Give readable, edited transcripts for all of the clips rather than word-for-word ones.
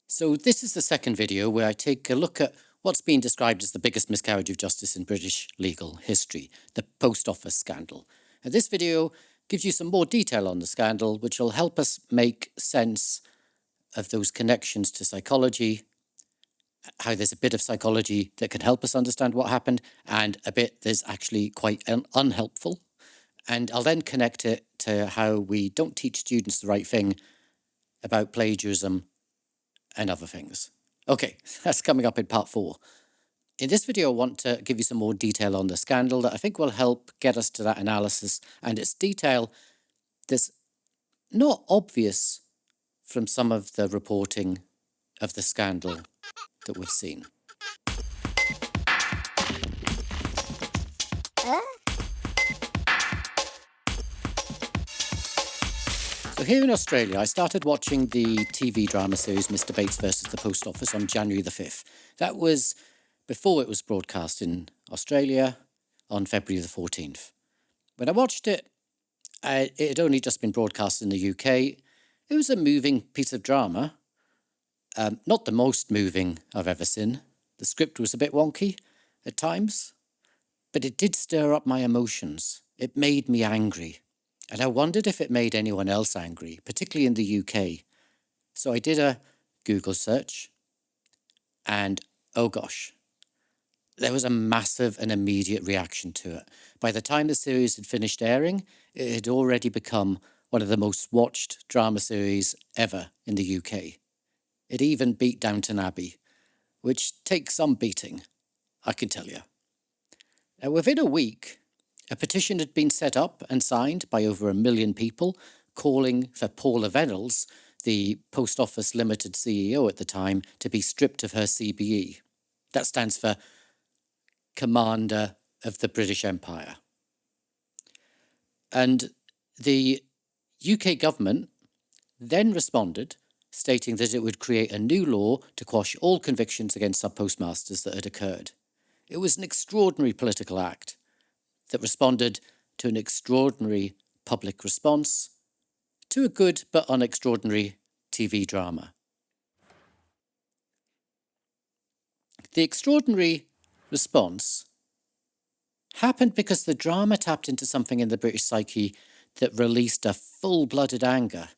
So this is the second video where I take a look at what's been described as the biggest miscarriage of justice in British legal history, the Post Office scandal. And this video gives you some more detail on the scandal, which will help us make sense of those connections to psychology, how there's a bit of psychology that can help us understand what happened, and a bit that's actually quite unhelpful. And I'll then connect it to how we don't teach students the right thing about plagiarism and other things. Okay, that's coming up in part 4. In this video, I want to give you some more detail on the scandal that I think will help get us to that analysis, and it's detail that's not obvious from some of the reporting of the scandal that we've seen. So here in Australia, I started watching the TV drama series Mr. Bates versus the Post Office on January the 5th. That was before it was broadcast in Australia on February the 14th. When I watched it, it had only just been broadcast in the UK. It was a moving piece of drama. Not the most moving I've ever seen. The script was a bit wonky at times, but it did stir up my emotions. It made me angry. And I wondered if it made anyone else angry, particularly in the UK. So I did a Google search, and oh gosh, there was a massive and immediate reaction to it. By the time the series had finished airing, it had already become one of the most watched drama series ever in the UK. It even beat Downton Abbey, which takes some beating, I can tell you. Now, within a week, a petition had been set up and signed by over 1 million people calling for Paula Venables, the Post Office Limited CEO at the time, to be stripped of her CBE. That stands for Commander of the British Empire. And the UK government then responded, stating that it would create a new law to quash all convictions against sub-postmasters that had occurred. It was an extraordinary political act that responded to an extraordinary public response to a good but unextraordinary TV drama. The extraordinary response happened because the drama tapped into something in the British psyche that released a full-blooded anger.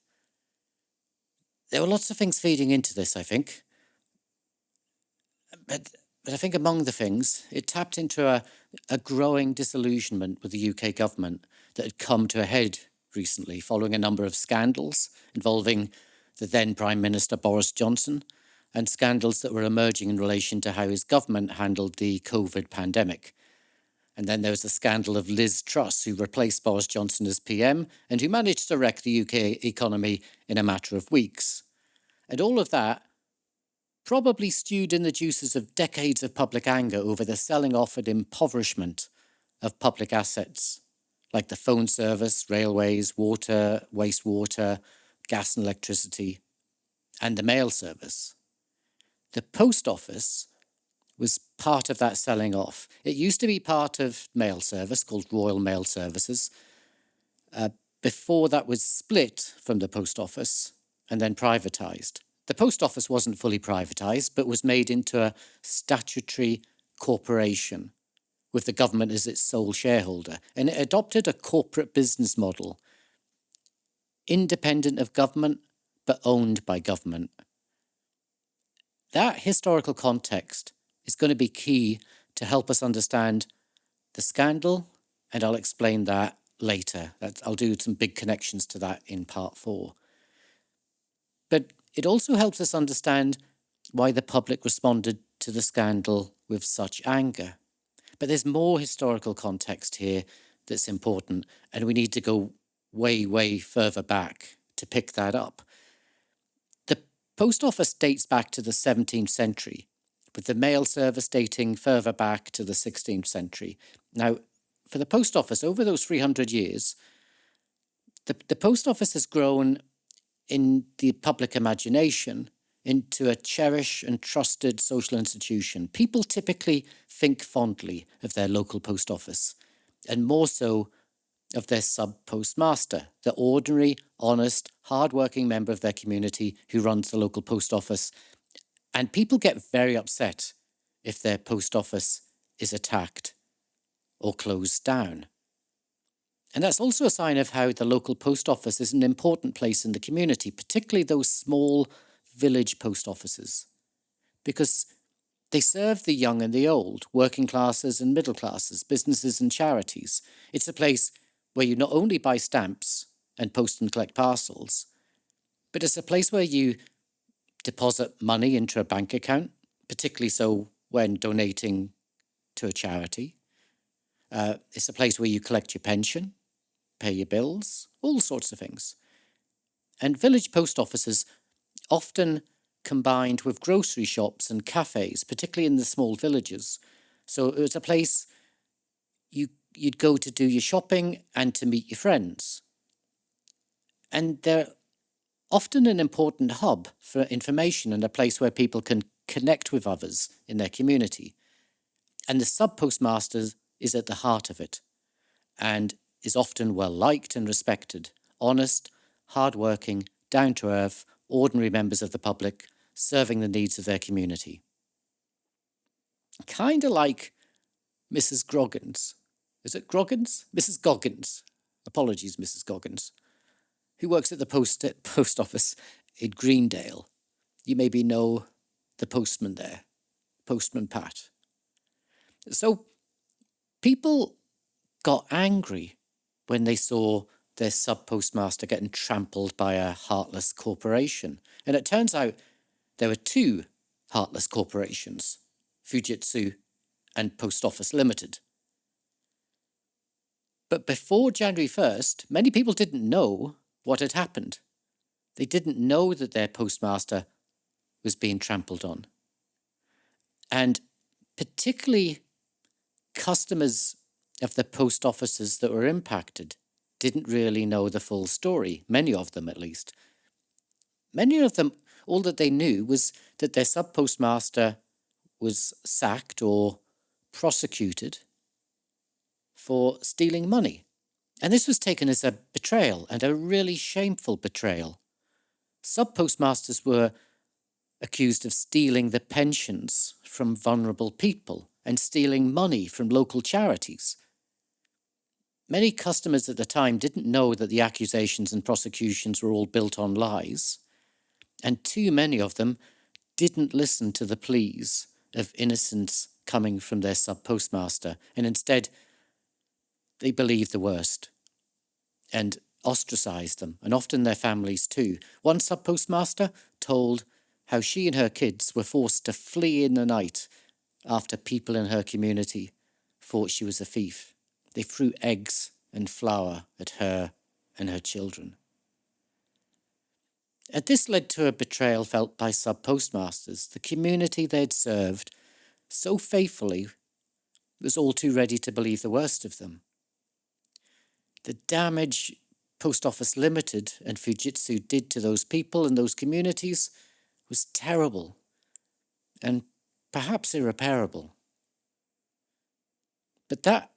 There were lots of things feeding into this, I think. But I think among the things, it tapped into a growing disillusionment with the UK government that had come to a head recently following a number of scandals involving the then Prime Minister Boris Johnson and scandals that were emerging in relation to how his government handled the COVID pandemic. And then there was the scandal of Liz Truss, who replaced Boris Johnson as PM and who managed to wreck the UK economy in a matter of weeks. And all of that probably stewed in the juices of decades of public anger over the selling off and impoverishment of public assets, like the phone service, railways, water, wastewater, gas and electricity, and the mail service. The post office was part of that selling off. It used to be part of mail service called Royal Mail Services. Before that was split from the post office and then privatised. The post office wasn't fully privatised, but was made into a statutory corporation with the government as its sole shareholder. And it adopted a corporate business model, independent of government, but owned by government. That historical context is going to be key to help us understand the scandal, and I'll explain that later. I'll do some big connections to that in part 4. But it also helps us understand why the public responded to the scandal with such anger. But there's more historical context here that's important, and we need to go way, way further back to pick that up. The post office dates back to the 17th century, with the mail service dating further back to the 16th century. Now, for the post office, over those 300 years, the post office has grown in the public imagination into a cherished and trusted social institution. People typically think fondly of their local post office, and more so of their sub-postmaster, the ordinary, honest, hard-working member of their community who runs the local post office And people get very upset if their post office is attacked or closed down. And that's also a sign of how the local post office is an important place in the community, particularly those small village post offices, because they serve the young and the old, working classes and middle classes, businesses and charities. It's a place where you not only buy stamps and post and collect parcels, but it's a place where you deposit money into a bank account, particularly so when donating to a charity. It's a place where you collect your pension, pay your bills, all sorts of things. And village post offices often combined with grocery shops and cafes, particularly in the small villages. So it was a place you'd go to do your shopping and to meet your friends. And they're often an important hub for information and a place where people can connect with others in their community. And the sub-postmaster is at the heart of it and is often well-liked and respected, honest, hard-working, down-to-earth, ordinary members of the public serving the needs of their community. Kind of like Mrs. Groggins. Is it Groggins? Mrs. Goggins. Apologies, Mrs. Goggins, who works at the post office in Greendale. You maybe know the postman there, Postman Pat. So people got angry when they saw their sub-postmaster getting trampled by a heartless corporation. And it turns out there were two heartless corporations, Fujitsu and Post Office Limited. But before January 1st, many people didn't know what had happened. They didn't know that their postmaster was being trampled on. And particularly customers of the post offices that were impacted didn't really know the full story, many of them at least. Many of them, all that they knew was that their sub-postmaster was sacked or prosecuted for stealing money. And this was taken as a betrayal, and a really shameful betrayal. Sub-postmasters were accused of stealing the pensions from vulnerable people and stealing money from local charities. Many customers at the time didn't know that the accusations and prosecutions were all built on lies, and too many of them didn't listen to the pleas of innocence coming from their sub-postmaster, and instead they believed the worst and ostracized them, and often their families too. One sub-postmaster told how she and her kids were forced to flee in the night after people in her community thought she was a thief. They threw eggs and flour at her and her children. And this led to a betrayal felt by sub-postmasters. The community they'd served so faithfully was all too ready to believe the worst of them. The damage Post Office Limited and Fujitsu did to those people and those communities was terrible and perhaps irreparable. But that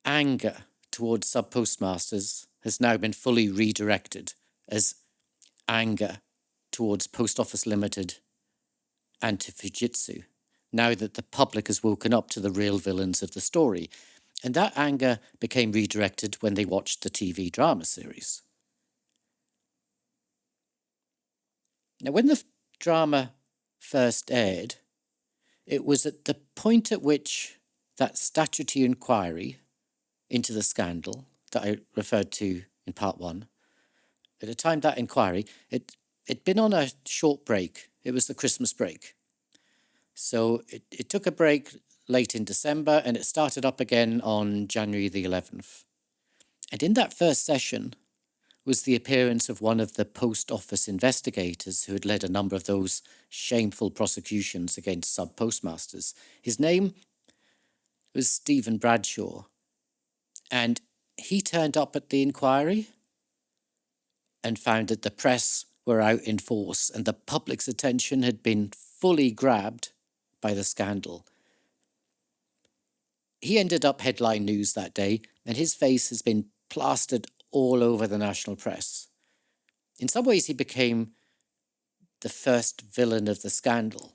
anger towards sub-postmasters has now been fully redirected as anger towards Post Office Limited and to Fujitsu, now that the public has woken up to the real villains of the story. And that anger became redirected when they watched the TV drama series. Now, when the drama first aired, it was at the point at which that statutory inquiry into the scandal that I referred to in part one, at the time that inquiry, it'd been on a short break. It was the Christmas break. So it took a break late in December, and it started up again on January the 11th. And in that first session was the appearance of one of the post office investigators who had led a number of those shameful prosecutions against sub-postmasters. His name was Stephen Bradshaw, and he turned up at the inquiry and found that the press were out in force and the public's attention had been fully grabbed by the scandal. He ended up headline news that day, and his face has been plastered all over the national press. In some ways, he became the first villain of the scandal.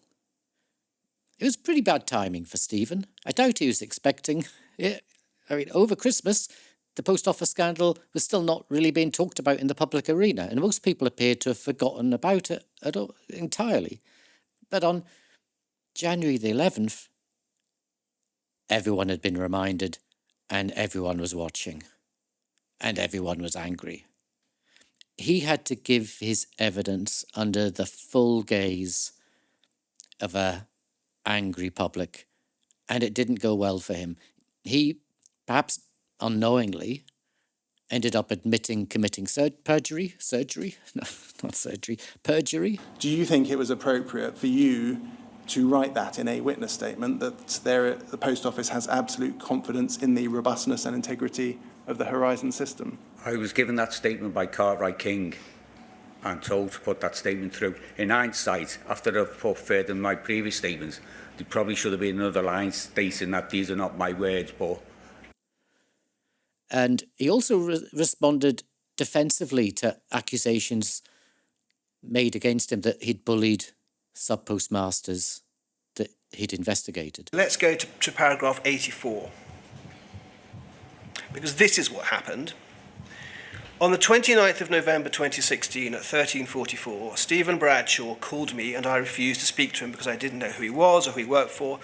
It was pretty bad timing for Stephen. I doubt he was expecting it. I mean, over Christmas, the post office scandal was still not really being talked about in the public arena, and most people appeared to have forgotten about it entirely. But on January the 11th, everyone had been reminded, and everyone was watching, and everyone was angry. He had to give his evidence under the full gaze of a angry public, and it didn't go well for him. He, perhaps unknowingly, ended up admitting committing perjury. Do you think it was appropriate for you to write that in a witness statement, that the Post Office has absolute confidence in the robustness and integrity of the Horizon system? I was given that statement by Cartwright King and told to put that statement through. In hindsight, after I've put further in my previous statements, there probably should have been another line stating that these are not my words, but... And he also responded defensively to accusations made against him that he'd bullied sub-postmasters that he'd investigated. Let's go to paragraph 84, because this is what happened. On the 29th of November 2016 at 13:44, Stephen Bradshaw called me and I refused to speak to him because I didn't know who he was or who he worked for.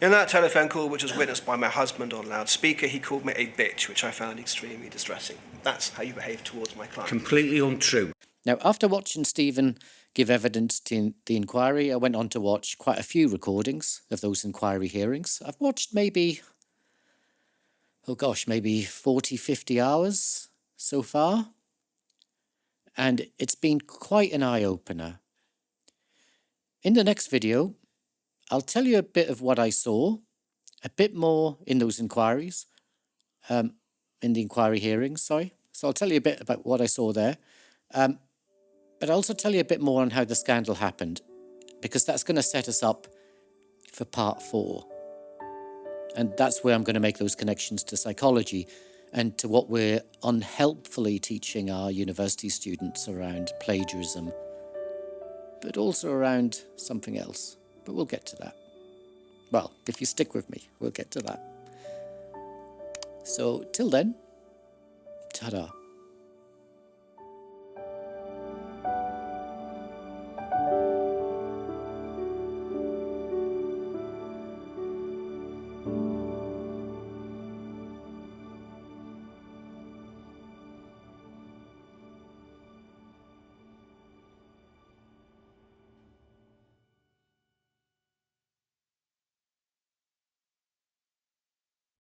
In that telephone call, which was witnessed by my husband on loudspeaker, he called me a bitch, which I found extremely distressing. That's how you behave towards my client. Completely untrue. Now, after watching Stephen give evidence to the inquiry, I went on to watch quite a few recordings of those inquiry hearings. I've watched maybe 40, 50 hours so far, and it's been quite an eye-opener. In the next video, I'll tell you a bit of what I saw, a bit more in those inquiries, in the inquiry hearings, sorry. So I'll tell you a bit about what I saw there, but I'll also tell you a bit more on how the scandal happened, because that's going to set us up for part 4. And that's where I'm going to make those connections to psychology and to what we're unhelpfully teaching our university students around plagiarism, but also around something else. But we'll get to that. Well, if you stick with me, we'll get to that. So, till then, ta-da.